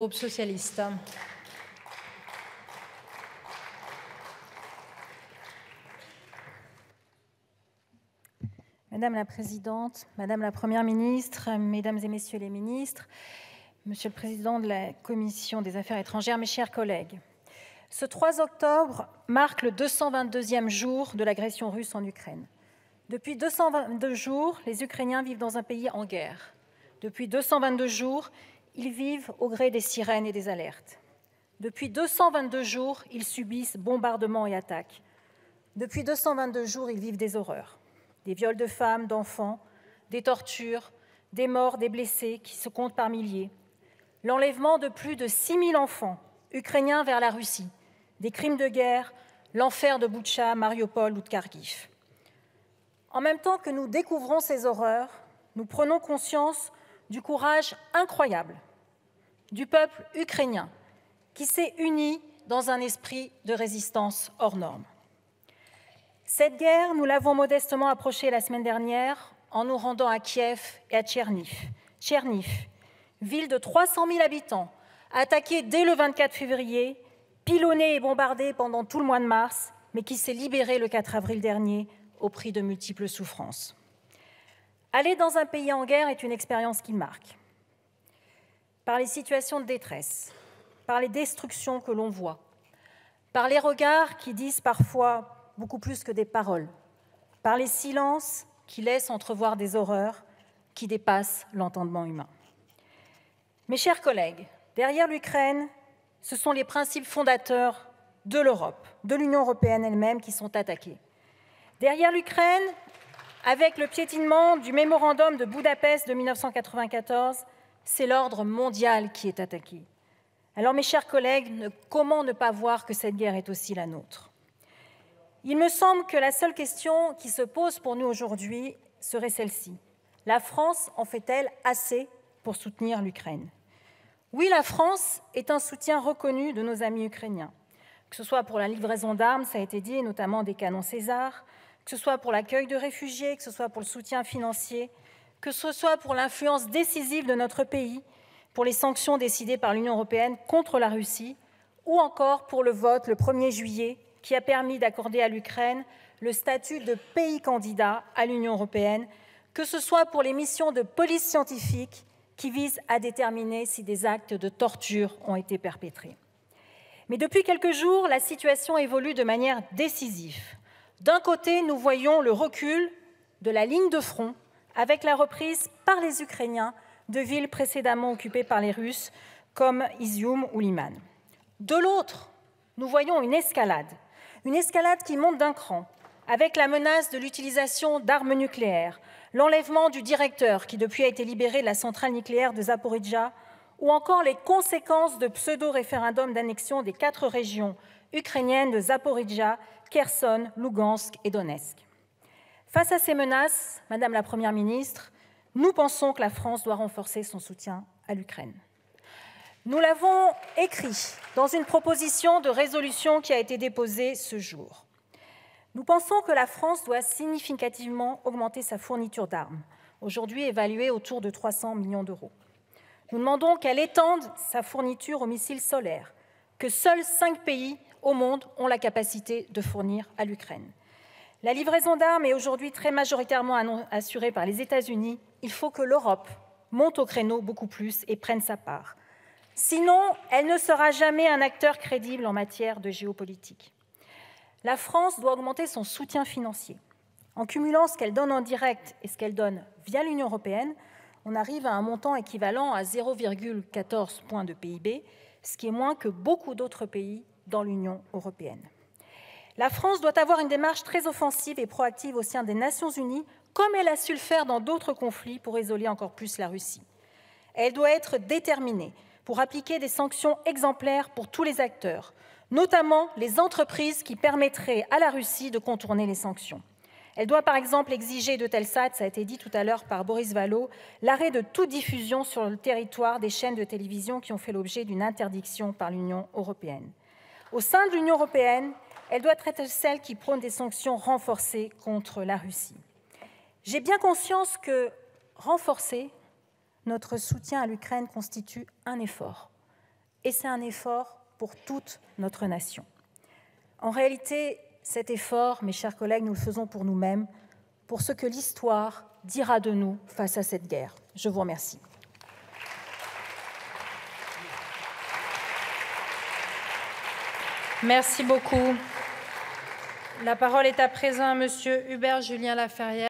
Groupe socialiste. Madame la Présidente, Madame la Première ministre, Mesdames et Messieurs les ministres, Monsieur le Président de la Commission des Affaires étrangères, mes chers collègues, ce 3 octobre marque le 222e jour de l'agression russe en Ukraine. Depuis 222 jours, les Ukrainiens vivent dans un pays en guerre. Depuis 222 jours, ils vivent au gré des sirènes et des alertes. Depuis 222 jours, ils subissent bombardements et attaques. Depuis 222 jours, ils vivent des horreurs. Des viols de femmes, d'enfants, des tortures, des morts, des blessés qui se comptent par milliers. L'enlèvement de plus de 6000 enfants ukrainiens vers la Russie. Des crimes de guerre, l'enfer de Boutcha, Mariupol ou de Kharkiv. En même temps que nous découvrons ces horreurs, nous prenons conscience du courage incroyable du peuple ukrainien qui s'est uni dans un esprit de résistance hors norme. Cette guerre, nous l'avons modestement approchée la semaine dernière en nous rendant à Kiev et à Tcherniv. Tcherniv, ville de 300 000 habitants, attaquée dès le 24 février, pilonnée et bombardée pendant tout le mois de mars, mais qui s'est libérée le 4 avril dernier au prix de multiples souffrances. Aller dans un pays en guerre est une expérience qui marque. Par les situations de détresse, par les destructions que l'on voit, par les regards qui disent parfois beaucoup plus que des paroles, par les silences qui laissent entrevoir des horreurs qui dépassent l'entendement humain. Mes chers collègues, derrière l'Ukraine, ce sont les principes fondateurs de l'Europe, de l'Union européenne elle-même qui sont attaqués. Derrière l'Ukraine, avec le piétinement du mémorandum de Budapest de 1994, c'est l'ordre mondial qui est attaqué. Alors, mes chers collègues, comment ne pas voir que cette guerre est aussi la nôtre? Il me semble que la seule question qui se pose pour nous aujourd'hui serait celle-ci. La France en fait-elle assez pour soutenir l'Ukraine? Oui, la France est un soutien reconnu de nos amis ukrainiens, que ce soit pour la livraison d'armes, ça a été dit, notamment des canons César, que ce soit pour l'accueil de réfugiés, que ce soit pour le soutien financier, que ce soit pour l'influence décisive de notre pays, pour les sanctions décidées par l'Union européenne contre la Russie, ou encore pour le vote le 1er juillet qui a permis d'accorder à l'Ukraine le statut de pays candidat à l'Union européenne, que ce soit pour les missions de police scientifique qui visent à déterminer si des actes de torture ont été perpétrés. Mais depuis quelques jours, la situation évolue de manière décisive. D'un côté, nous voyons le recul de la ligne de front avec la reprise par les Ukrainiens de villes précédemment occupées par les Russes, comme Izium ou Liman. De l'autre, nous voyons une escalade qui monte d'un cran, avec la menace de l'utilisation d'armes nucléaires, l'enlèvement du directeur qui depuis a été libéré de la centrale nucléaire de Zaporijjia, ou encore les conséquences de pseudo-référendums d'annexion des 4 régions ukrainiennes de Zaporijjia, Kherson, Lougansk et Donetsk. Face à ces menaces, Madame la Première ministre, nous pensons que la France doit renforcer son soutien à l'Ukraine. Nous l'avons écrit dans une proposition de résolution qui a été déposée ce jour. Nous pensons que la France doit significativement augmenter sa fourniture d'armes, aujourd'hui évaluée autour de 300 millions d'euros. Nous demandons qu'elle étende sa fourniture aux missiles solaires, que seuls 5 pays au monde ont la capacité de fournir à l'Ukraine. La livraison d'armes est aujourd'hui très majoritairement assurée par les États-Unis. Il faut que l'Europe monte au créneau beaucoup plus et prenne sa part. Sinon, elle ne sera jamais un acteur crédible en matière de géopolitique. La France doit augmenter son soutien financier. En cumulant ce qu'elle donne en direct et ce qu'elle donne via l'Union européenne, on arrive à un montant équivalent à 0,14 points de PIB, ce qui est moins que beaucoup d'autres pays dans l'Union européenne. La France doit avoir une démarche très offensive et proactive au sein des Nations unies, comme elle a su le faire dans d'autres conflits pour isoler encore plus la Russie. Elle doit être déterminée pour appliquer des sanctions exemplaires pour tous les acteurs, notamment les entreprises qui permettraient à la Russie de contourner les sanctions. Elle doit par exemple exiger d'Eutelsat, ça a été dit tout à l'heure par Boris Vallaud, l'arrêt de toute diffusion sur le territoire des chaînes de télévision qui ont fait l'objet d'une interdiction par l'Union européenne. Au sein de l'Union européenne, elle doit être celle qui prône des sanctions renforcées contre la Russie. J'ai bien conscience que renforcer notre soutien à l'Ukraine constitue un effort. et c'est un effort pour toute notre nation. En réalité, cet effort, mes chers collègues, nous le faisons pour nous-mêmes, pour ce que l'histoire dira de nous face à cette guerre. Je vous remercie. Merci beaucoup. La parole est à présent à Monsieur Hubert Julien Laferrière.